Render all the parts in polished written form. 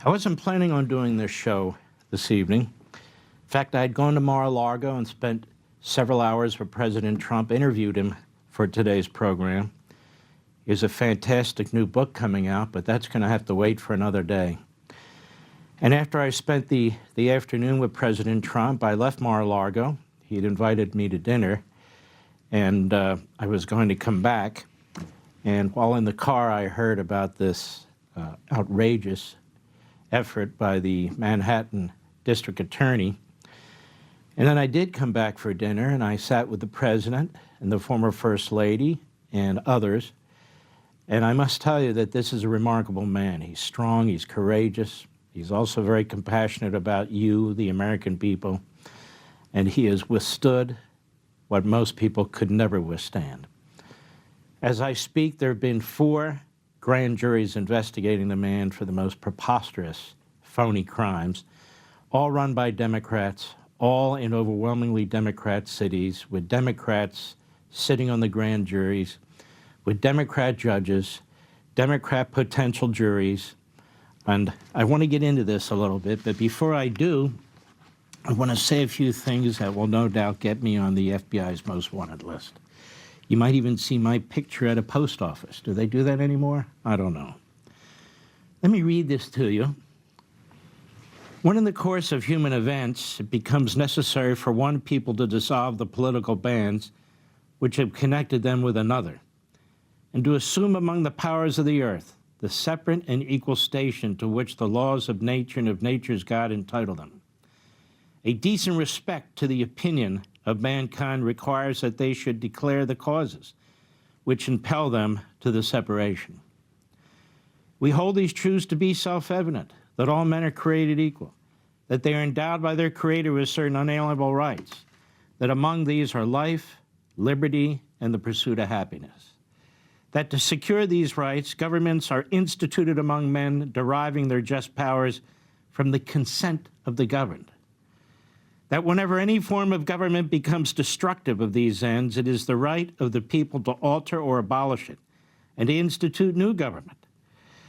I wasn't planning on doing this show this evening. In fact, I had gone to Mar-a-Lago and spent several hours with President Trump, interviewed him for today's program. There's a fantastic new book coming out, but that's going to have to wait for another day. And after I spent the afternoon with President Trump, I left Mar-a-Lago. He'd invited me to dinner, and I was going to come back. And while in the car, I heard about this outrageous effort by the Manhattan District Attorney. And then I did come back for dinner, and I sat with the President and the former First Lady and others. And I must tell you that this is a remarkable man. He's strong, he's courageous. He's also very compassionate about you, the American people. And he has withstood what most people could never withstand. As I speak, there have been 4 grand juries investigating the man for the most preposterous, phony crimes, all run by Democrats, all in overwhelmingly Democrat cities, with Democrats sitting on the grand juries, with Democrat judges, Democrat potential juries. And I want to get into this a little bit, but before I do, I want to say a few things that will no doubt get me on the FBI's most wanted list. You might even see my picture at a post office. Do they do that anymore? I don't know. Let me read this to you. When in the course of human events, it becomes necessary for one people to dissolve the political bands which have connected them with another, and to assume among the powers of the earth the separate and equal station to which the laws of nature and of nature's God entitle them. A decent respect to the opinion of mankind requires that they should declare the causes which impel them to the separation. We hold these truths to be self-evident, that all men are created equal, that they are endowed by their Creator with certain unalienable rights, that among these are life, liberty, and the pursuit of happiness. That to secure these rights, governments are instituted among men, deriving their just powers from the consent of the governed. That whenever any form of government becomes destructive of these ends, it is the right of the people to alter or abolish it, and to institute new government,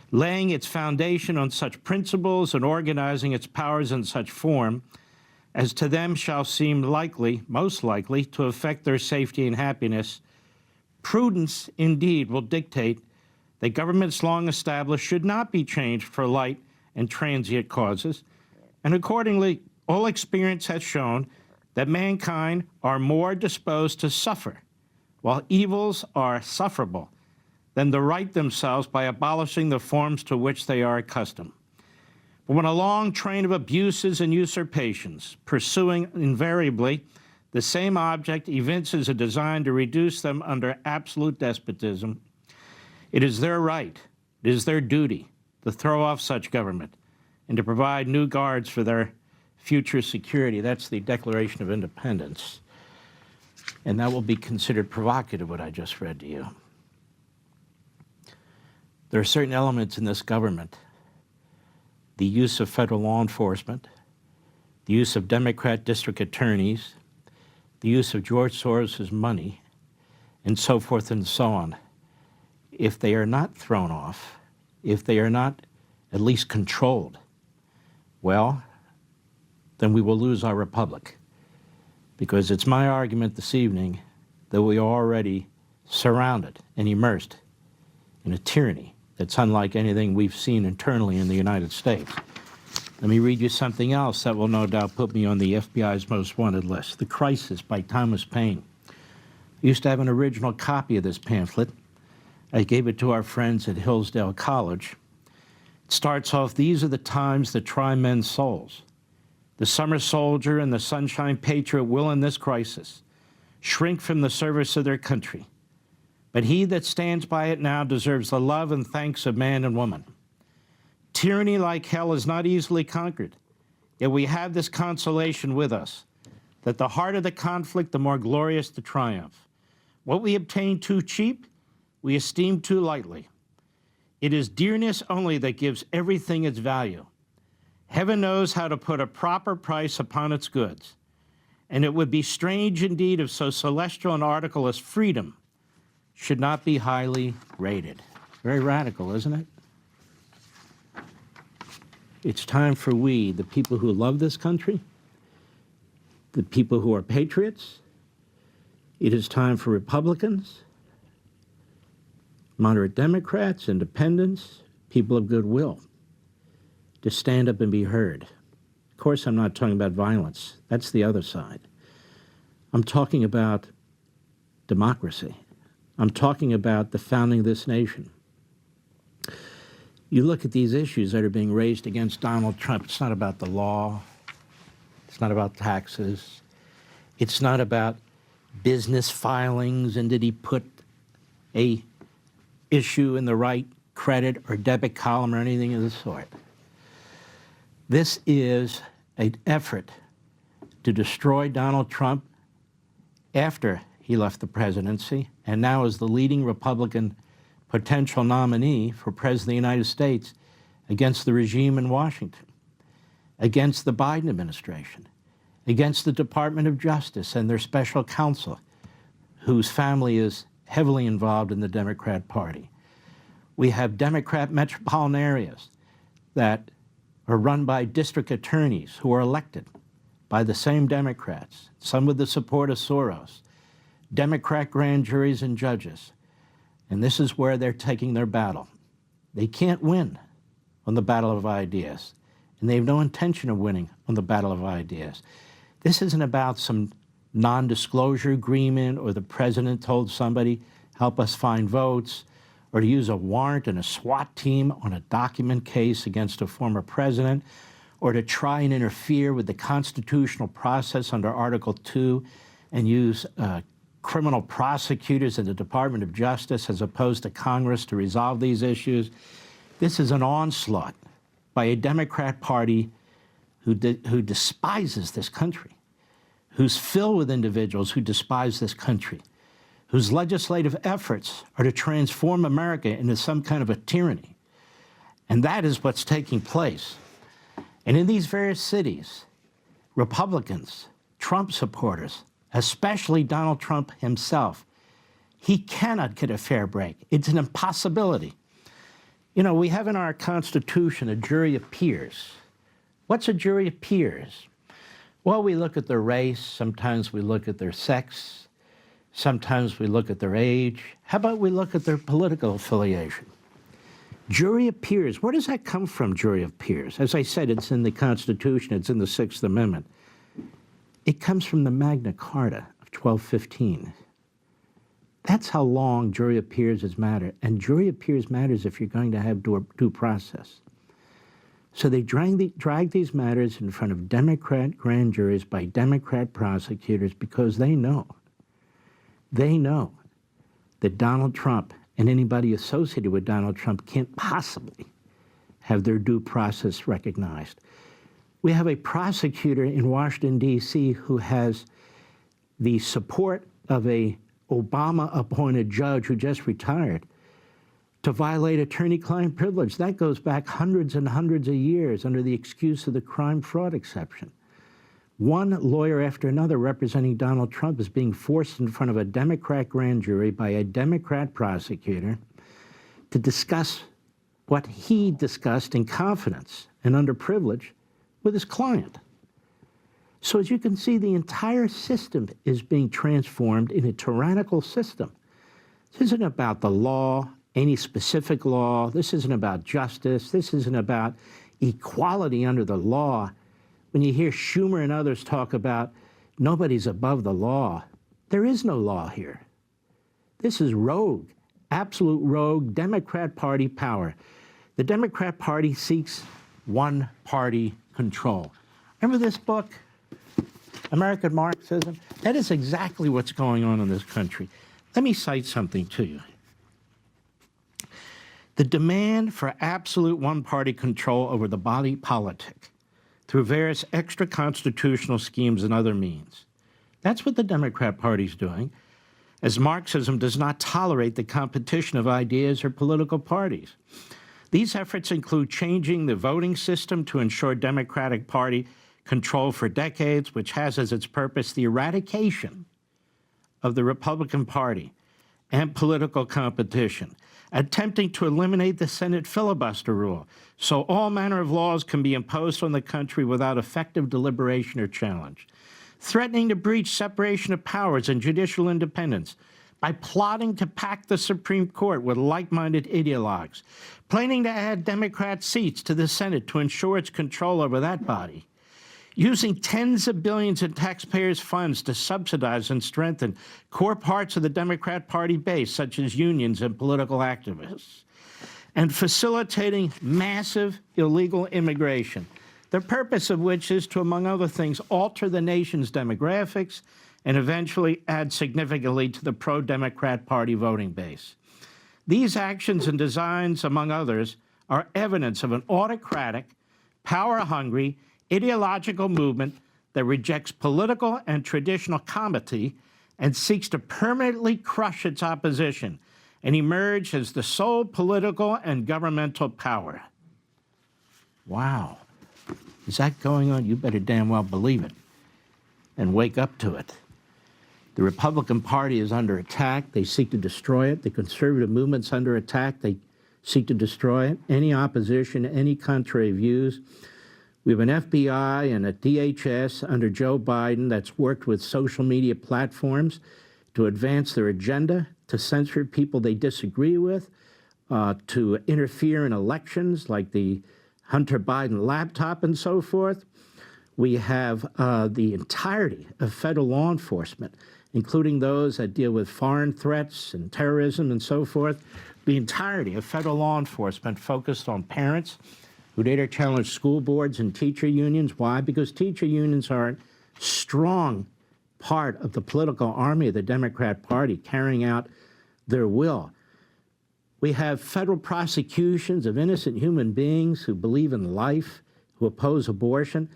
laying its foundation on such principles and organizing its powers in such form as to them shall seem likely, most likely, to affect their safety and happiness. Prudence, indeed, will dictate that governments long established should not be changed for light and transient causes, and accordingly, all experience has shown that mankind are more disposed to suffer, while evils are sufferable, than to right themselves by abolishing the forms to which they are accustomed. But when a long train of abuses and usurpations, pursuing invariably the same object, evinces a design to reduce them under absolute despotism, it is their right, it is their duty to throw off such government and to provide new guards for their future security. That's the Declaration of Independence. And that will be considered provocative, what I just read to you. There are certain elements in this government, the use of federal law enforcement, the use of Democrat district attorneys, the use of George Soros' money, and so forth and so on. If they are not thrown off, if they are not at least controlled, well, then we will lose our republic. Because it's my argument this evening that we are already surrounded and immersed in a tyranny that's unlike anything we've seen internally in the United States. Let me read you something else that will no doubt put me on the FBI's most wanted list. The Crisis by Thomas Paine. I used to have an original copy of this pamphlet. I gave it to our friends at Hillsdale College. It starts off, "These are the times that try men's souls. The summer soldier and the sunshine patriot will in this crisis shrink from the service of their country. But he that stands by it now deserves the love and thanks of man and woman. Tyranny like hell is not easily conquered, yet we have this consolation with us, that the harder the conflict, the more glorious the triumph. What we obtain too cheap, we esteem too lightly. It is dearness only that gives everything its value. Heaven knows how to put a proper price upon its goods, and it would be strange indeed if so celestial an article as freedom should not be highly rated." Very radical, isn't it? It's time for we, the people who love this country, the people who are patriots. It is time for Republicans, moderate Democrats, independents, people of goodwill to stand up and be heard. Of course, I'm not talking about violence. That's the other side. I'm talking about democracy. I'm talking about the founding of this nation. You look at these issues that are being raised against Donald Trump. It's not about the law. It's not about taxes. It's not about business filings and did he put a issue in the right credit or debit column or anything of the sort. This is an effort to destroy Donald Trump after he left the presidency and now is the leading Republican potential nominee for President of the United States against the regime in Washington, against the Biden administration, against the Department of Justice and their special counsel, whose family is heavily involved in the Democrat Party. We have Democrat metropolitan areas that are run by district attorneys who are elected by the same Democrats, some with the support of Soros, Democrat grand juries and judges. And this is where they're taking their battle. They can't win on the battle of ideas, and they have no intention of winning on the battle of ideas. This isn't about some non-disclosure agreement or the president told somebody, help us find votes, or to use a warrant and a SWAT team on a document case against a former president, or to try and interfere with the constitutional process under Article 2 and use criminal prosecutors in the Department of Justice as opposed to Congress to resolve these issues. This is an onslaught by a Democrat Party who despises this country, who's filled with individuals who despise this country, whose legislative efforts are to transform America into some kind of a tyranny. And that is what's taking place. And in these various cities, Republicans, Trump supporters, especially Donald Trump himself, he cannot get a fair break. It's an impossibility. You know, we have in our Constitution a jury of peers. What's a jury of peers? Well, we look at their race, sometimes we look at their sex, sometimes we look at their age. How about we look at their political affiliation? Jury of peers, where does that come from, jury of peers? As I said, it's in the Constitution, it's in the Sixth Amendment. It comes from the Magna Carta of 1215. That's how long jury of peers has mattered. And jury of peers matters if you're going to have due process. So they drag these matters in front of Democrat grand juries by Democrat prosecutors because they know that Donald Trump and anybody associated with Donald Trump can't possibly have their due process recognized. We have a prosecutor in Washington, D.C. who has the support of a Obama-appointed judge who just retired to violate attorney-client privilege. That goes back hundreds and hundreds of years under the excuse of the crime-fraud exception. One lawyer after another representing Donald Trump is being forced in front of a Democrat grand jury by a Democrat prosecutor to discuss what he discussed in confidence and under privilege with his client. So as you can see, the entire system is being transformed in a tyrannical system. This isn't about the law, any specific law. This isn't about justice. This isn't about equality under the law. When you hear Schumer and others talk about nobody's above the law, there is no law here. This is rogue, absolute rogue Democrat Party power. The Democrat Party seeks one-party control. Remember this book, American Marxism? That is exactly what's going on in this country. Let me cite something to you. The demand for absolute one-party control over the body politic through various extra-constitutional schemes and other means. That's what the Democrat Party's doing, as Marxism does not tolerate the competition of ideas or political parties. These efforts include changing the voting system to ensure Democratic Party control for decades, which has as its purpose the eradication of the Republican Party and political competition. attempting to eliminate the Senate filibuster rule so all manner of laws can be imposed on the country without effective deliberation or challenge, threatening to breach separation of powers and judicial independence by plotting to pack the Supreme Court with like-minded ideologues, planning to add Democrat seats to the Senate to ensure its control over that body, using tens of billions in taxpayers' funds to subsidize and strengthen core parts of the Democrat Party base, such as unions and political activists, and facilitating massive illegal immigration, the purpose of which is to, among other things, alter the nation's demographics and eventually add significantly to the pro-Democrat Party voting base. These actions and designs, among others, are evidence of an autocratic, power-hungry, ideological movement that rejects political and traditional comity and seeks to permanently crush its opposition and emerge as the sole political and governmental power. Wow. Is that going on? You better damn well believe it and wake up to it. The Republican Party is under attack. They seek to destroy it. The conservative movement's under attack. They seek to destroy it. Any opposition, any contrary views. We have an FBI and a DHS under Joe Biden that's worked with social media platforms to advance their agenda, to censor people they disagree with, to interfere in elections like the Hunter Biden laptop and so forth. We have the entirety of federal law enforcement, including those that deal with foreign threats and terrorism and so forth. The entirety of federal law enforcement focused on parents who later challenge school boards and teacher unions. Why? Because teacher unions are a strong part of the political army of the Democrat Party carrying out their will. We have federal prosecutions of innocent human beings who believe in life, who oppose abortion,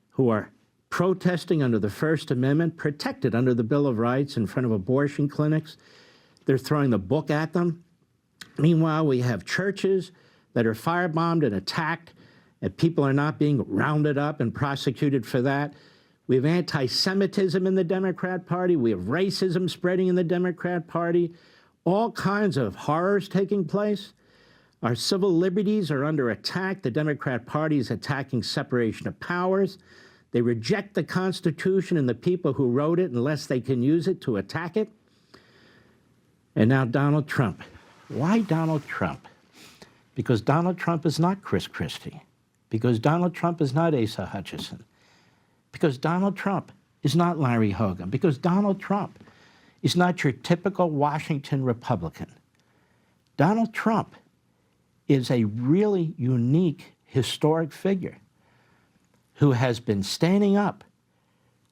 who are protesting under the First Amendment, protected under the Bill of Rights in front of abortion clinics. They're throwing the book at them. Meanwhile, we have churches that are firebombed and attacked, and people are not being rounded up and prosecuted for that. We have anti-Semitism in the Democrat Party. We have racism spreading in the Democrat Party. All kinds of horrors taking place. Our civil liberties are under attack. The Democrat Party is attacking separation of powers. They reject the Constitution and the people who wrote it unless they can use it to attack it. And now Donald Trump. Why Donald Trump? Because Donald Trump is not Chris Christie. Because Donald Trump is not Asa Hutchinson. Because Donald Trump is not Larry Hogan. Because Donald Trump is not your typical Washington Republican. Donald Trump is a really unique, historic figure who has been standing up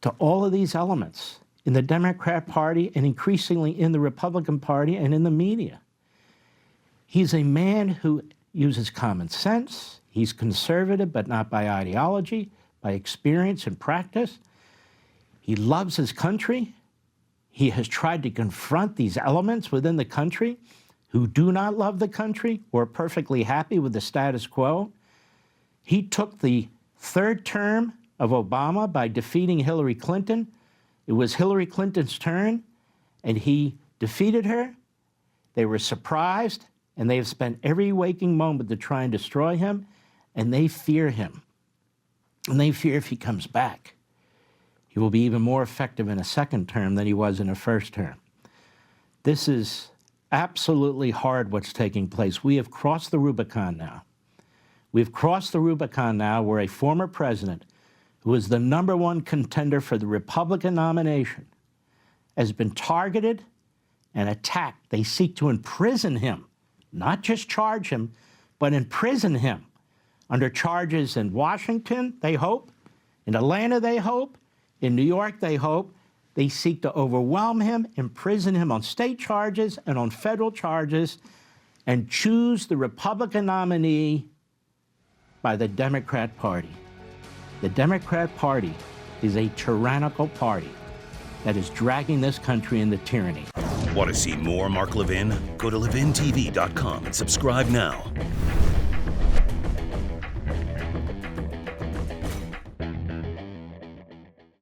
to all of these elements in the Democrat Party and increasingly in the Republican Party and in the media. He's a man who uses common sense. He's conservative, but not by ideology, by experience and practice. He loves his country. He has tried to confront these elements within the country who do not love the country or are perfectly happy with the status quo. He took the third term of Obama by defeating Hillary Clinton. It was Hillary Clinton's turn, and he defeated her. They were surprised, and they have spent every waking moment to try and destroy him, and they fear him. And they fear if he comes back, he will be even more effective in a second term than he was in a first term. This is absolutely hard what's taking place. We have crossed the Rubicon now. We've crossed the Rubicon now where a former president who is the #1 contender for the Republican nomination has been targeted and attacked. They seek to imprison him, not just charge him, but imprison him under charges in Washington, they hope, in Atlanta, they hope, in New York, they hope. They seek to overwhelm him, imprison him on state charges and on federal charges, and choose the Republican nominee by the Democrat Party. The Democrat Party is a tyrannical party that is dragging this country into tyranny. Want to see more Mark Levin? Go to LevinTV.com and subscribe now.